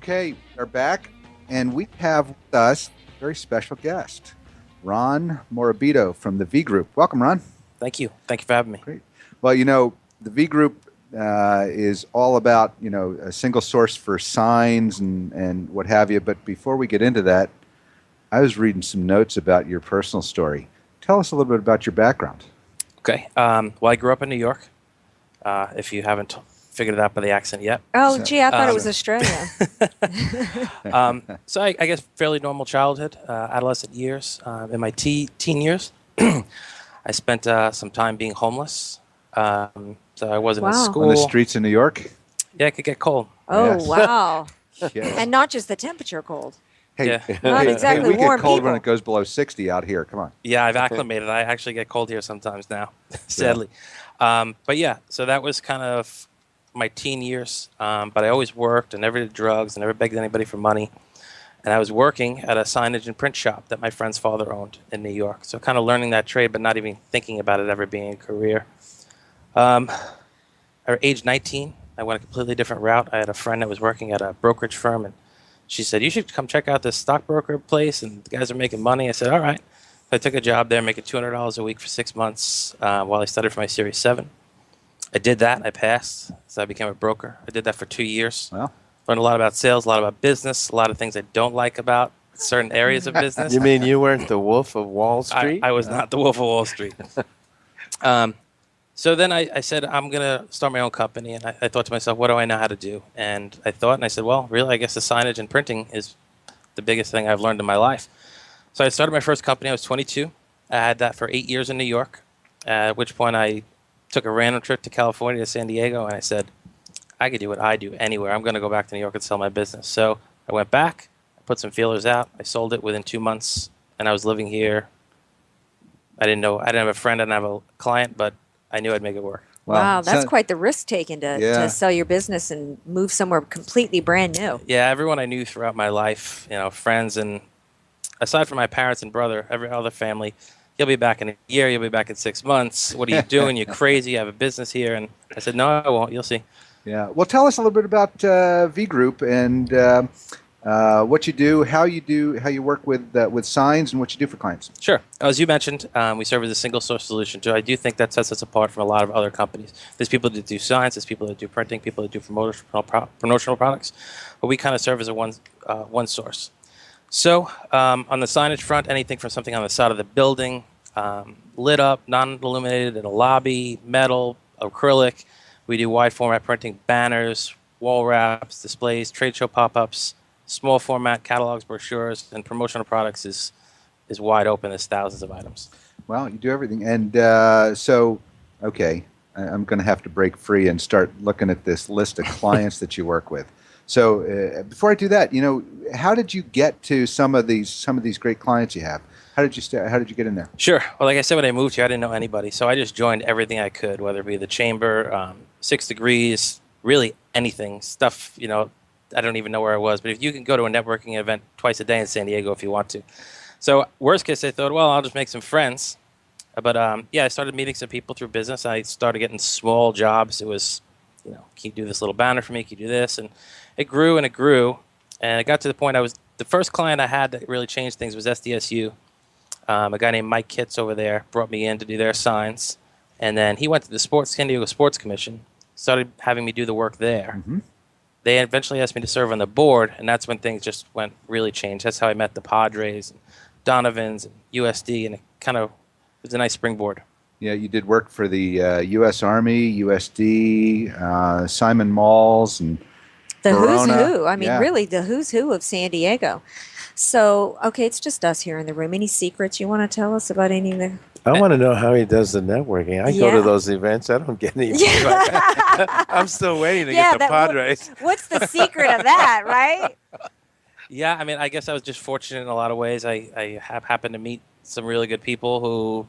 Okay, we're back, and we have with us a very special guest, Ron Morabito from the V Group. Welcome, Ron. Thank you. Thank you for having me. Great. Well, the V Group is all about, a single source for signs and what have you. But before we get into that, I was reading some notes about your personal story. Tell us a little bit about your background. Okay. Well, I grew up in New York, if you haven't figured it out by the accent yet. Oh, gee, I thought it was Australia. So I guess fairly normal childhood, adolescent years. In my teen years, I spent some time being homeless. So I wasn't in Wow. school. On the streets in New York? Yeah, it could get cold. Oh, Yes. wow. Yes. And not just the temperature cold. Hey, Yeah. Not exactly we warm get cold when people. it goes below 60 out here. Come on. Yeah, I've acclimated. I actually get cold here sometimes now, sadly. But yeah, so that was kind of my teen years. But I always worked and never did drugs and never begged anybody for money. And I was working at a signage and print shop that my friend's father owned in New York. So kind of learning that trade, but not even thinking about it ever being a career. At age 19, I went a completely different route. I had a friend that was working at a brokerage firm, and she said, "You should come check out this stockbroker place, and the guys are making money." I said, "All right." I took a job there, making $200 a week for 6 months while I studied for my Series 7. I did that. I passed, so I became a broker. I did that for 2 years. Well, Learned a lot about sales, a lot about business, a lot of things I don't like about certain areas of business. You mean you weren't the Wolf of Wall Street? I was not the Wolf of Wall Street. So then I said, I'm going to start my own company. And I thought to myself, what do I know how to do? And I thought, and I said, well, really, I guess the signage and printing is the biggest thing I've learned in my life. So I started my first company. I was 22. I had that for 8 years in New York, at which point I took a random trip to California, to San Diego, and I said, I could do what I do anywhere. I'm going to go back to New York and sell my business. So I went back, I put some feelers out. I sold it within 2 months, and I was living here. I didn't have a friend, I didn't have a client, but I knew I'd make it work. Wow, that's so- quite the risk taken to Yeah. sell your business and move somewhere completely brand new. Yeah, everyone I knew throughout my life, friends, and aside from my parents and brother, every other family, you'll be back in a year, you'll be back in 6 months. What are you doing? You're crazy. You have a business here. And I said, no, I won't. You'll see. Yeah. Well, tell us a little bit about V Group and what you do, how you work with signs, and what you do for clients. Sure. As you mentioned, we serve as a single source solution. So I do think that sets us apart from a lot of other companies. There's people that do signs, there's people that do printing, people that do promotional products, but we kind of serve as a one source. So on the signage front, anything from something on the side of the building, lit up, non-illuminated in a lobby, metal, acrylic. We do wide format printing, banners, wall wraps, displays, trade show pop-ups, small format catalogs, brochures, and promotional products is wide open. There's thousands of items. Well, you do everything. And okay, I'm going to have to break free and start looking at this list of clients that you work with. So before I do that, how did you get to some of these great clients you have? How did you start? How did you get in there? Sure. Well, like I said, when I moved here, I didn't know anybody. So I just joined everything I could, whether it be the chamber, 6 Degrees, really anything. Stuff, I don't even know where I was. But if you can go to a networking event twice a day in San Diego if you want to. So worst case, I thought, well, I'll just make some friends. But I started meeting some people through business. I started getting small jobs. It was, can you do this little banner for me? Can you do this? And it grew and it grew. And it got to the point the first client I had that really changed things was SDSU. A guy named Mike Kitts over there brought me in to do their signs. And then he went to the San Diego Sports Commission, started having me do the work there. Mm-hmm. They eventually asked me to serve on the board, and that's when things just really changed. That's how I met the Padres, and Donovans, and USD, and it was a nice springboard. Yeah, you did work for the U.S. Army, USD, Simon Malls, and The Verona. who's who. I mean, Yeah. really, the who's who of San Diego. So, okay, it's just us here in the room. Any secrets you want to tell us about any of the... I want to know how he does the networking. I go Yeah. to those events. I don't get any. I'm still waiting to get the Padres. What's the secret of that, right? Yeah, I mean, I guess I was just fortunate in a lot of ways. I have happened to meet some really good people who,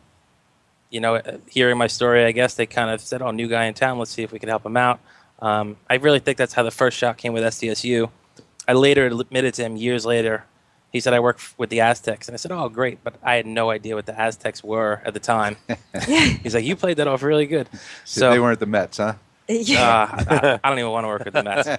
hearing my story, I guess they kind of said, oh, new guy in town, let's see if we can help him out. I really think that's how the first shot came with SDSU. I later admitted to him years later. He said, I work with the Aztecs. And I said, oh, great. But I had no idea what the Aztecs were at the time. He's like, you played that off really good. So they weren't the Mets, huh? Yeah. I don't even want to work with the Mets.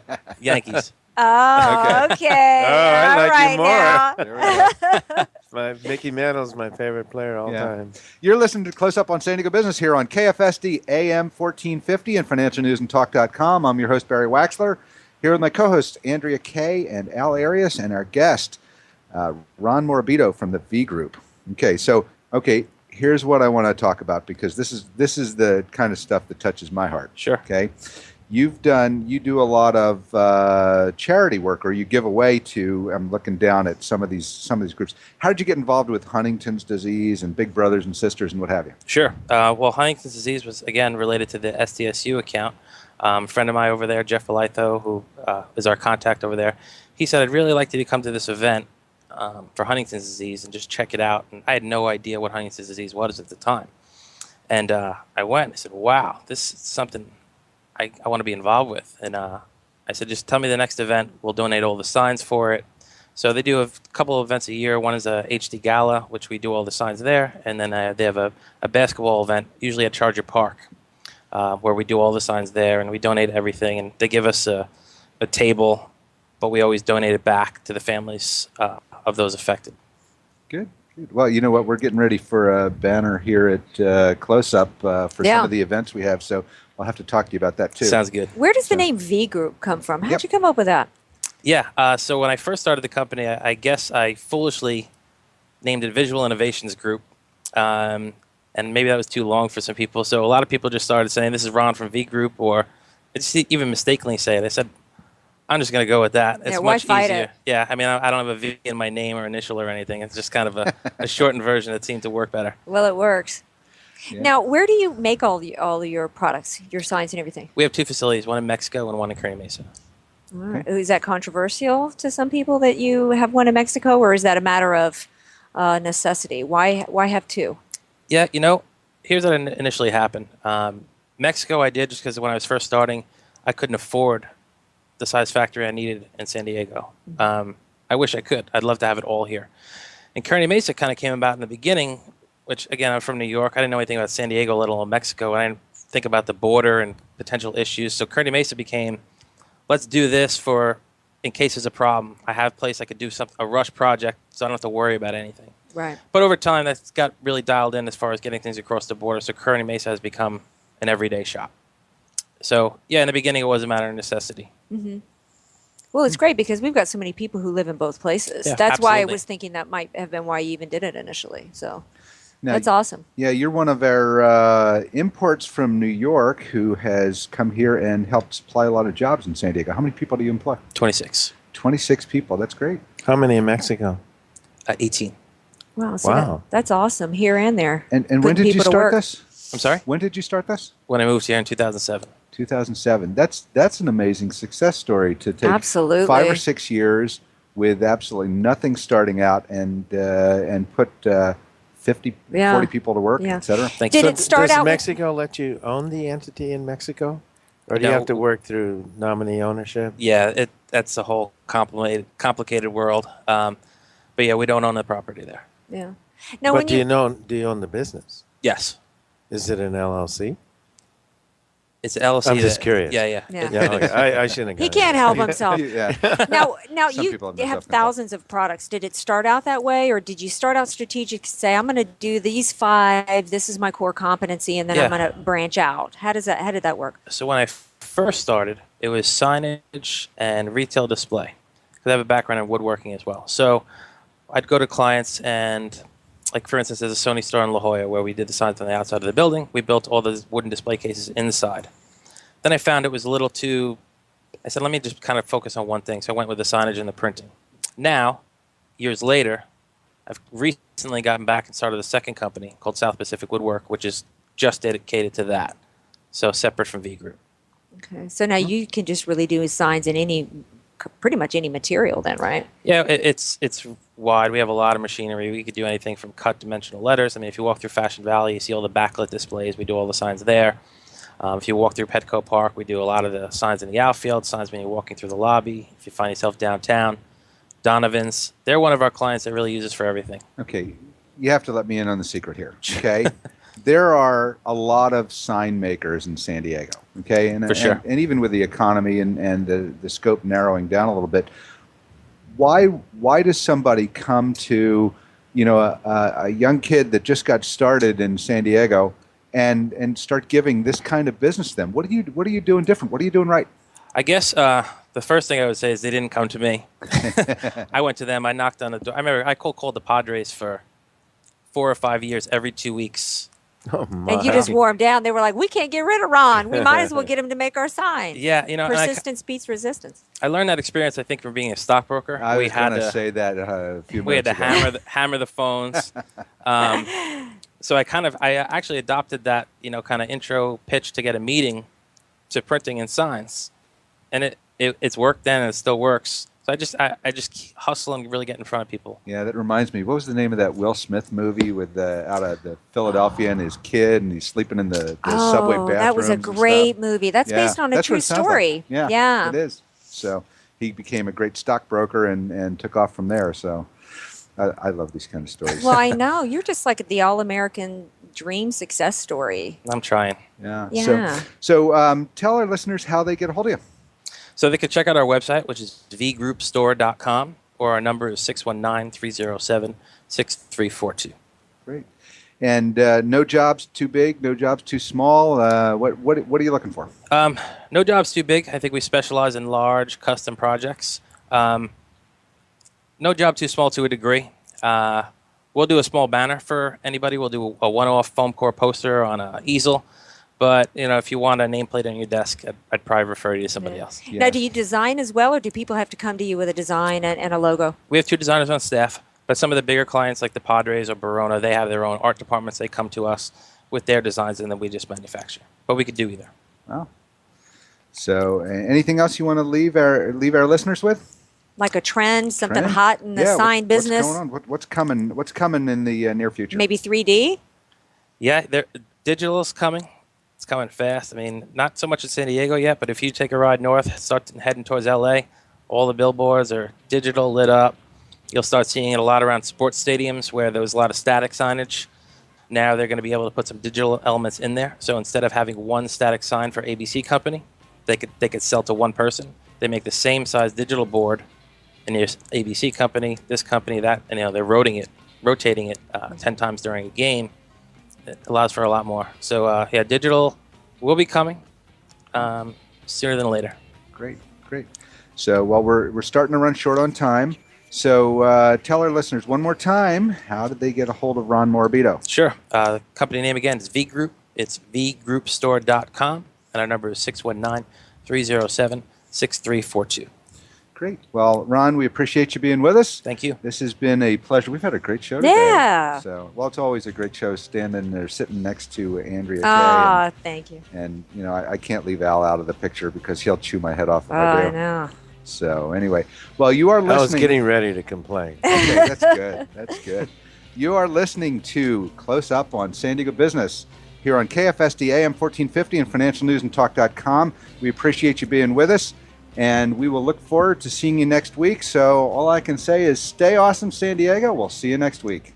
Yankees. Oh, okay. Oh, I All like right you more. now. My Mickey Mantle's my favorite player all time. You're listening to Close Up on San Diego Business here on KFSD AM 1450 and financialnewsandtalk.com. I'm your host, Barry Waxler, here with my co-hosts, Andrea Kay and Al Arias, and our guest, Ron Morabito from the V Group. Okay, here's what I want to talk about, because this is the kind of stuff that touches my heart. Sure. Okay. You do a lot of charity work, or you give away to. I'm looking down at some of these groups. How did you get involved with Huntington's disease and Big Brothers and Sisters and what have you? Sure. Well, Huntington's disease was, again, related to the SDSU account. A friend of mine over there, Jeff Belitho, who is our contact over there, he said, I'd really like you to come to this event for Huntington's disease and just check it out. And I had no idea what Huntington's disease was at the time. And I went. I said, wow, this is something I want to be involved with. And I said, just tell me the next event. We'll donate all the signs for it. So they do a couple of events a year. One is a HD Gala, which we do all the signs there. And then they have a basketball event, usually at Charger Park, where we do all the signs there. And we donate everything. And they give us a table, but we always donate it back to the families of those affected. Good. Well, you know what? We're getting ready for a banner here at Close Up for some of the events we have. So I'll have to talk to you about that too. Sounds good. Where does the name V Group come from? How'd you come up with that? Yeah. So when I first started the company, I guess I foolishly named it Visual Innovations Group. And maybe that was too long for some people. So a lot of people just started saying, this is Ron from V Group, or just even mistakenly say it. I said, I'm just going to go with that. It's why much fight easier. it? Yeah, I mean, I don't have a V in my name or initial or anything. It's just kind of a shortened version that seemed to work better. Well, it works. Yeah. Now, where do you make all of your products, your signs and everything? We have two facilities, one in Mexico and one in Kearney Mesa. All right. Is that controversial to some people that you have one in Mexico, or is that a matter of necessity? Why have two? Yeah, here's what initially happened. Mexico I did just because when I was first starting, I couldn't afford the size factory I needed in San Diego. I wish I could. I'd love to have it all here. And Kearney Mesa kind of came about in the beginning, which, again, I'm from New York. I didn't know anything about San Diego, let alone Mexico, and I didn't think about the border and potential issues. So Kearney Mesa became, let's do this in case there's a problem. I have a place I could do a rush project, so I don't have to worry about anything. Right. But over time, that's got really dialed in as far as getting things across the border. So Kearney Mesa has become an everyday shop. So, yeah, in the beginning, it was a matter of necessity. Mm-hmm. Well, it's great because we've got so many people who live in both places. Yeah, That's why I absolutely. was thinking that might have been why you even did it initially. So Now, that's awesome. Yeah, you're one of our imports from New York who has come here and helped supply a lot of jobs in San Diego. How many people do you employ? 26. 26 people. That's great. How many in Mexico? 18. Wow. So Wow. that's awesome here and there. And when Putting did you people to start work. this? I'm sorry? When did you start this? When I moved here in 2007. 2007. That's an amazing success story to take Absolutely. 5 or 6 years with absolutely nothing starting out and put 50, Yeah. 40 people to work, Yeah. et cetera. Thanks. Did So it start does out with- Mexico let you own the entity in Mexico? Or do you No. have to work through nominee ownership? Yeah, that's a whole complicated world. But yeah, we don't own the property there. Yeah. Now, But when do you own the business? Yes. Is it an LLC? It's LLC. I'm just curious. Yeah, yeah. Yeah. Yeah, okay. I shouldn't have he gotten can't it. help himself. Yeah. Now Some you people have have self-control. thousands of products. Did it start out that way, or did you start out strategic? Say, I'm going to do these 5. This is my core competency, and then I'm Yeah. going to branch out. How did that work? So when I first started, it was signage and retail display. Because I have a background in woodworking as well. So I'd go to clients and, like, for instance, there's a Sony store in La Jolla where we did the signs on the outside of the building. We built all the wooden display cases inside. Then I found it was a little too, I said, let me just kind of focus on one thing. So I went with the signage and the printing. Now, years later, I've recently gotten back and started a second company called South Pacific Woodwork, which is just dedicated to that. So separate from V Group. Okay, so now you can just really do signs in pretty much any material, then, right? Yeah, it's wide. We have a lot of machinery. We could do anything from cut dimensional letters. I mean, if you walk through Fashion Valley, you see all the backlit displays. We do all the signs there. If you walk through Petco Park, we do a lot of the signs in the outfield, signs when you're walking through the lobby. If you find yourself downtown, Donovan's, they're one of our clients that really use us for everything. Okay. You have to let me in on the secret here. Okay. there are a lot of sign makers in San Diego, okay? For sure. And even with the economy and the scope narrowing down a little bit, why does somebody come to, a young kid that just got started in San Diego and start giving this kind of business to them? What are you doing different? What are you doing right? I guess the first thing I would say is they didn't come to me. I went to them. I knocked on the door. I remember I cold called the Padres for 4 or 5 years, every 2 weeks. Oh, my. And you just wore them down. They were like, we can't get rid of Ron. We might as well get him to make our sign. Yeah, and Persistence beats resistance. I learned that experience, I think, from being a stockbroker. I was going to say that a few we had minutes to ago. hammer the phones. So I actually adopted that, kind of intro pitch to get a meeting to printing and signs. And it's worked then and it still works. So I just hustle and really get in front of people. Yeah, that reminds me. What was the name of that Will Smith movie with out of the Philadelphia and his kid, and he's sleeping in the subway bathrooms? That was a great movie. That's based on a true story. Like. Yeah, it is. So he became a great stockbroker and took off from there. So I love these kind of stories. Well, I know. You're just like the all-American dream success story. I'm trying. Yeah. So tell our listeners how they get a hold of you. So they could check out our website, which is vgroupstore.com, or our number is 619-307-6342. Great. And no jobs too big, no jobs too small. What are you looking for? No jobs too big. I think we specialize in large custom projects. No job too small to a degree. We'll do a small banner for anybody. We'll do a one-off foam core poster on an easel. But, if you want a nameplate on your desk, I'd probably refer you to somebody else. Yeah. Now, do you design as well, or do people have to come to you with a design and a logo? We have 2 designers on staff, but some of the bigger clients like the Padres or Barona, they have their own art departments. They come to us with their designs, and then we just manufacture. But we could do either. Wow. So anything else you want to leave our listeners with? Like a trend, something Trend? hot in the sign business? What's going on? What's coming? What's coming in the near future? Maybe 3D? Yeah, digital is coming. It's coming fast. I mean, not so much in San Diego yet, but if you take a ride north, start heading towards LA, all the billboards are digital, lit up. You'll start seeing it a lot around sports stadiums where there was a lot of static signage. Now they're going to be able to put some digital elements in there. So instead of having one static sign for ABC company, they could sell to one person. They make the same size digital board, and there's ABC company, this company, that, and they're rotating it 10 times during a game. It allows for a lot more. So digital will be coming sooner than later. Great. So we're starting to run short on time. So tell our listeners one more time, how did they get a hold of Ron Morabito? Sure. The company name again is V Group. It's vgroupstore.com, and our number is 619-307-6342. Great. Well, Ron, we appreciate you being with us. Thank you. This has been a pleasure. We've had a great show today. Yeah. So, it's always a great show standing there, sitting next to Andrea Kay. Ah, thank you. And I can't leave Al out of the picture because he'll chew my head off if Oh, I do. I know. So, anyway, well, you are listening. I was getting ready to complain. Okay, that's good. That's good. You are listening to Close Up on San Diego Business here on KFSD AM 1450 and financialnewsandtalk.com. We appreciate you being with us. And we will look forward to seeing you next week. So all I can say is stay awesome, San Diego. We'll see you next week.